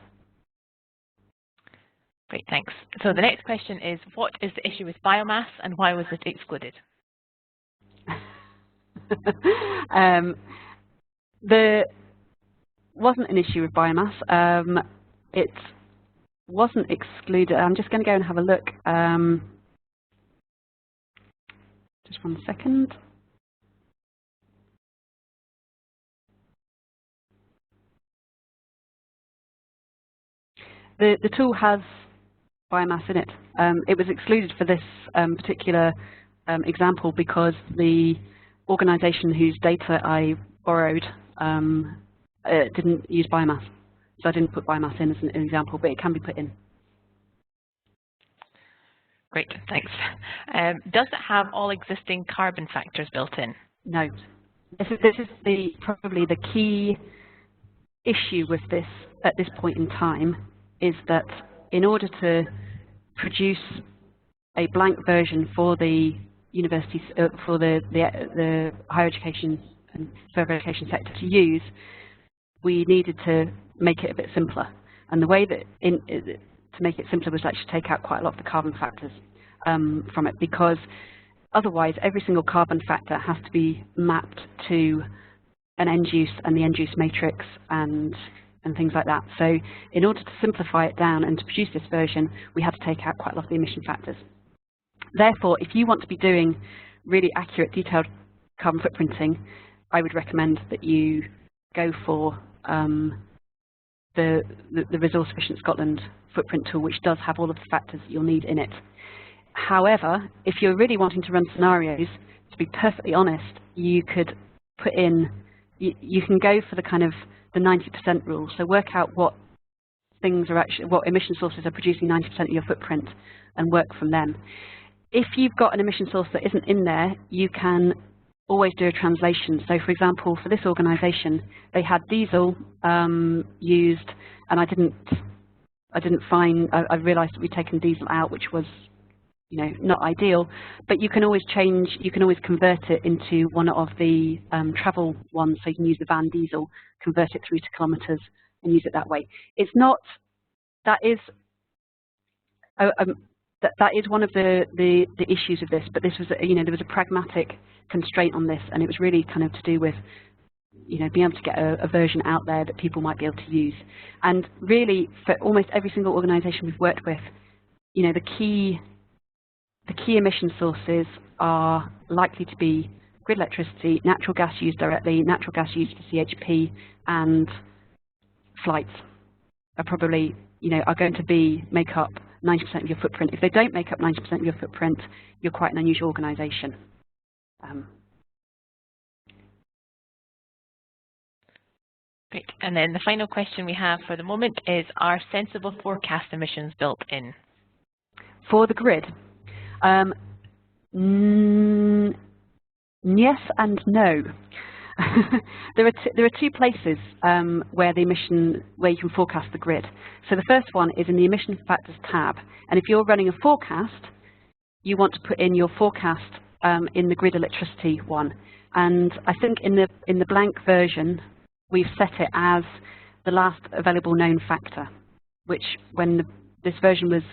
Great, thanks. So the next question is, what is the issue with biomass and why was it excluded? There wasn't an issue with biomass. It wasn't excluded. I'm just going to go and have a look. Just one second. The tool has biomass in it. It was excluded for this particular example because the organisation whose data I borrowed didn't use biomass. So I didn't put biomass in as an example, but it can be put in. Great, thanks. Does it have all existing carbon factors built in? No. This is probably the key issue with this at this point in time, is that in order to produce a blank version for the universities, for the higher education and further education sector to use, we needed to make it a bit simpler. And the way that to make it simpler was actually take out quite a lot of the carbon factors from it, because otherwise every single carbon factor has to be mapped to an end use and the end use matrix and things like that. So in order to simplify it down and to produce this version, we had to take out quite a lot of the emission factors. Therefore, if you want to be doing really accurate, detailed carbon footprinting, I would recommend that you go for the Resource Efficient Scotland footprint tool, which does have all of the factors that you'll need in it. However, if you're really wanting to run scenarios, to be perfectly honest, you could put in, you can go for the kind of the 90% rule. So work out what things are actually, what emission sources are producing 90% of your footprint and work from them. If you've got an emission source that isn't in there, you can always do a translation. So for example, for this organisation, they had diesel used, and I realised that we'd taken diesel out, which was, not ideal, but you can always change, you can always convert it into one of the travel ones, so you can use the van diesel, convert it through to kilometres and use it that way. It's not, that is one of the issues of this, but this was, there was a pragmatic constraint on this, and it was really kind of to do with, being able to get a version out there that people might be able to use. And really, for almost every single organisation we've worked with, you know, the key emission sources are likely to be grid electricity, natural gas used directly, natural gas used for CHP, and flights are probably, you know, are going to make up 90% of your footprint. If they don't make up 90% of your footprint, you're quite an unusual organisation. Great. And then the final question we have for the moment is, are sensible forecast emissions built in? For the grid, yes and no. There are two places where you can forecast the grid. So the first one is in the emission factors tab, and if you're running a forecast, you want to put in your forecast in the grid electricity one. And I think in the blank version we've set it as the last available known factor, which when this version was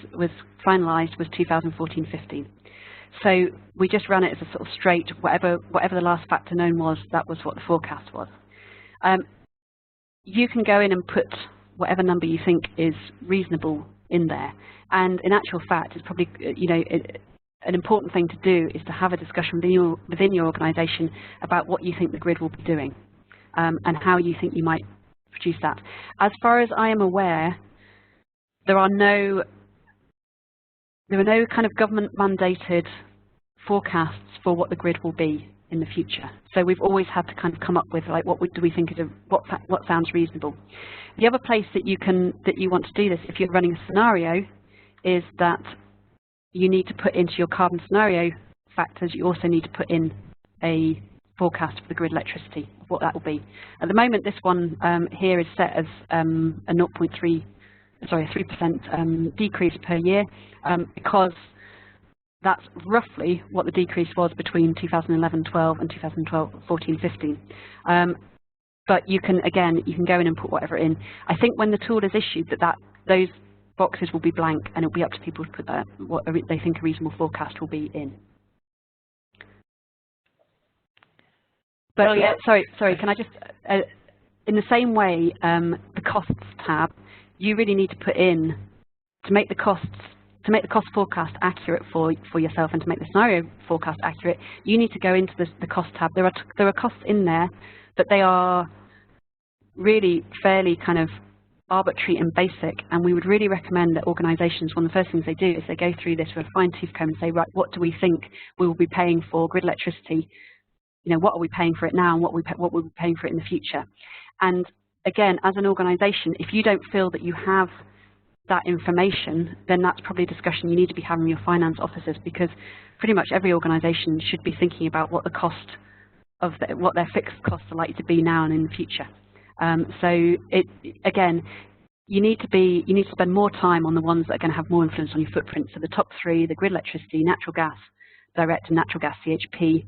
finalised was 2014-15. So we just ran it as a sort of straight, whatever the last factor known was, that was what the forecast was. You can go in and put whatever number you think is reasonable in there. And in actual fact, it's probably, you know, an important thing to do is to have a discussion within your organisation about what you think the grid will be doing and how you think you might produce that. As far as I am aware, there are no kind of government mandated forecasts for what the grid will be in the future. So we've always had to kind of come up with, like, what do we think is what sounds reasonable. The other place that you want to do this, if you're running a scenario, is that you need to put into your carbon scenario factors. You also need to put in a forecast for the grid electricity, what that will be. At the moment, this one here is set as a 3% decrease per year, because that's roughly what the decrease was between 2011-12 and 2014-15. But you can go in and put whatever in. I think when the tool is issued, those boxes will be blank, and it'll be up to people to put what they think a reasonable forecast will be in. But yeah, sorry, can I just, in the same way, the costs tab, you really need to put in, to make the cost forecast accurate for yourself and to make the scenario forecast accurate, you need to go into the cost tab. There are costs in there, but they are really fairly kind of arbitrary and basic, and we would really recommend that organisations, one of the first things they do is they go through this with a fine-tooth comb and say, right, what do we think we will be paying for grid electricity? You know, what are we paying for it now, and what we'll be paying for it in the future? And again, as an organisation, if you don't feel that you have that information, then that's probably a discussion you need to be having with your finance officers, because pretty much every organisation should be thinking about what the cost of what their fixed costs are likely to be now and in the future. So again, you need to spend more time on the ones that are going to have more influence on your footprint. So the top three: the grid electricity, natural gas direct, and natural gas CHP.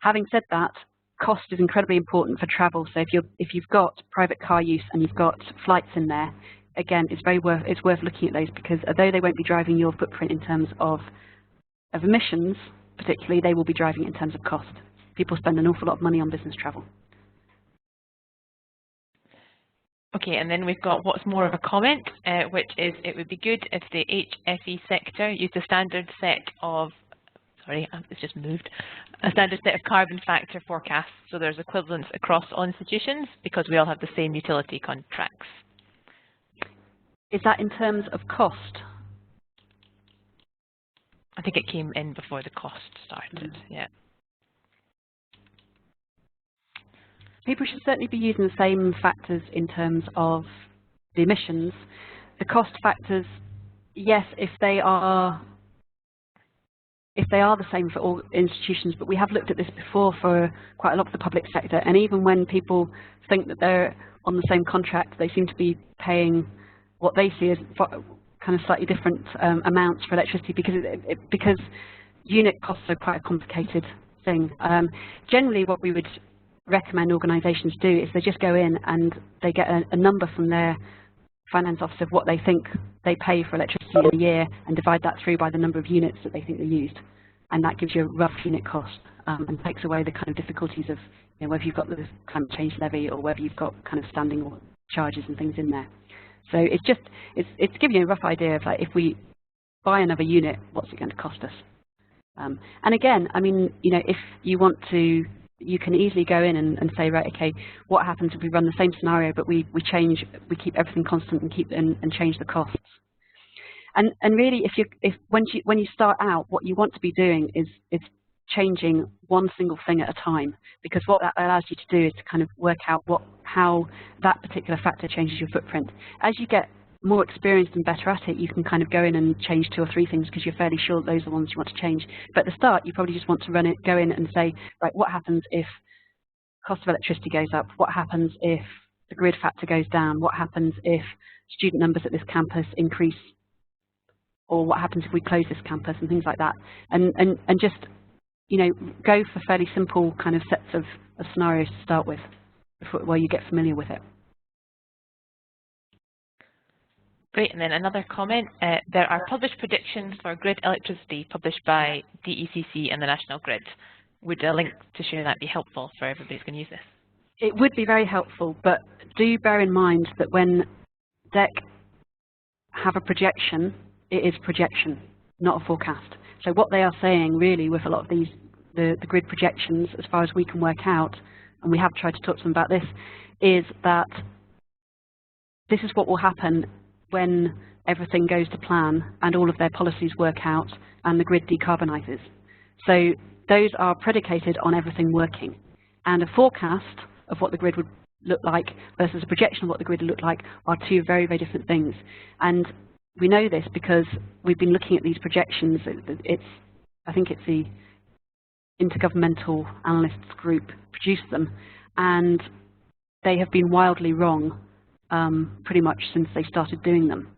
Having said that, cost is incredibly important for travel. So if you've got private car use and you've got flights in there, again, it's worth looking at those, because although they won't be driving your footprint in terms of emissions, particularly, they will be driving it in terms of cost. People spend an awful lot of money on business travel. Okay, and then we've got what's more of a comment, which is it would be good if the HFE sector used a standard set of, it's just moved, a standard set of carbon factor forecasts, so there's equivalence across all institutions because we all have the same utility contracts. Is that in terms of cost? I think it came in before the cost started, yeah. People should certainly be using the same factors in terms of the emissions. The cost factors, yes, if they are the same for all institutions, but we have looked at this before for quite a lot of the public sector, and even when people think that they're on the same contract, they seem to be paying what they see as kind of slightly different amounts for electricity, because unit costs are quite a complicated thing. Generally, what we would recommend organisations do is they just go in and they get a number from their finance officer of what they think they pay for electricity in a year, and divide that through by the number of units that they think they used, and that gives you a rough unit cost and takes away the kind of difficulties of, you know, whether you've got the climate change levy or whether you've got kind of standing charges and things in there. So it's giving you a rough idea of, like, if we buy another unit, what's it going to cost us? And again, I mean, you know, if you want to, you can easily go in and say, right, okay, what happens if we run the same scenario, but we keep everything constant and and change the costs? And really, when you start out, what you want to be doing is changing one single thing at a time, because what that allows you to do is to kind of work out how that particular factor changes your footprint. As you get more experienced and better at it, you can kind of go in and change 2 or 3 things because you're fairly sure that those are the ones you want to change. But at the start, you probably just want to go in and say, right, what happens if cost of electricity goes up? What happens if the grid factor goes down? What happens if student numbers at this campus increase? Or what happens if we close this campus, and things like that? And just, you know, go for fairly simple kind of sets of scenarios to start with, while you get familiar with it. Great, and then another comment. There are published predictions for grid electricity published by DECC and the National Grid. Would a link to share that be helpful for everybody who's going to use this? It would be very helpful, but do bear in mind that when DEC have a projection, it is projection, not a forecast. So what they are saying really with a lot of these, the grid projections, as far as we can work out, and we have tried to talk to them about this, is that this is what will happen when everything goes to plan and all of their policies work out and the grid decarbonises. So those are predicated on everything working. And a forecast of what the grid would look like versus a projection of what the grid would look like are 2 very, very different things. And we know this because we've been looking at these projections. I think it's the Intergovernmental Analysts Group produced them, and they have been wildly wrong pretty much since they started doing them.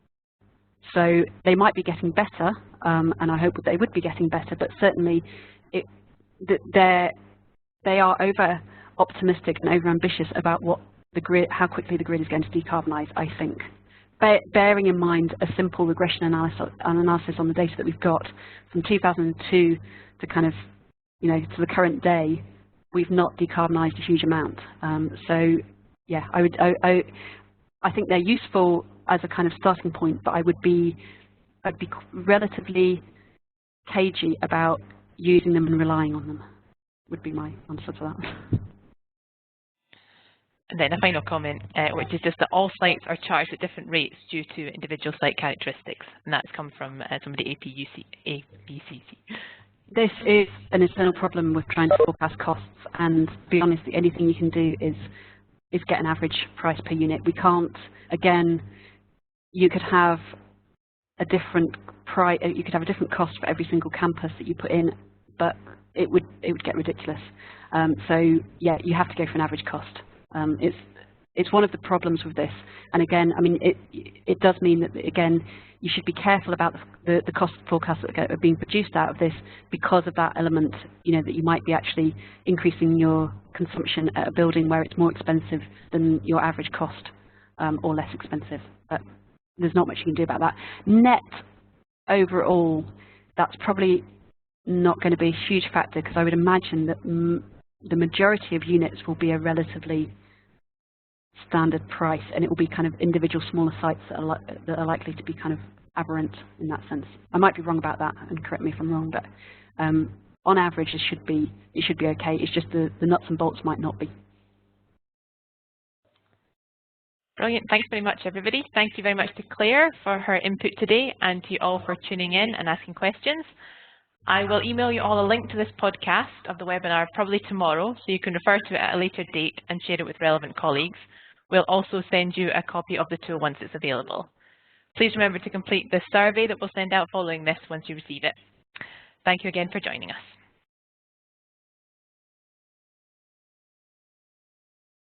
So they might be getting better, and I hope that they would be getting better, but certainly they are over optimistic and over ambitious about what the grid, how quickly the grid is going to decarbonise, I think. Bearing in mind a simple regression analysis on the data that we've got from 2002 to kind of, you know, to the current day, we've not decarbonised a huge amount. So yeah, I think they're useful as a kind of starting point, but I'd be relatively cagey about using them and relying on them, would be my answer to that. And then a final comment, which is just that all sites are charged at different rates due to individual site characteristics, and that's come from somebody APCC. This is an internal problem with trying to forecast costs, and to be honest, the only thing you can do is get an average price per unit. We can't, again, you could have a different price, you could have a different cost for every single campus that you put in, but it would get ridiculous. So yeah, you have to go for an average cost. It's one of the problems with this, and again, I mean, it does mean that, again, you should be careful about the cost forecasts that are being produced out of this, because of that element, you know, that you might be actually increasing your consumption at a building where it's more expensive than your average cost, or less expensive. But there's not much you can do about that. Net overall, that's probably not going to be a huge factor, because I would imagine that the majority of units will be a relatively standard price, and it will be kind of individual smaller sites that are likely to be kind of aberrant in that sense. I might be wrong about that, and correct me if I'm wrong, but on average it should be okay. It's just the nuts and bolts might not be. Brilliant. Thanks very much, everybody. Thank you very much to Claire for her input today, and to you all for tuning in and asking questions. I will email you all a link to this podcast of the webinar probably tomorrow, so you can refer to it at a later date and share it with relevant colleagues. We'll also send you a copy of the tool once it's available. Please remember to complete the survey that we'll send out following this once you receive it. Thank you again for joining us.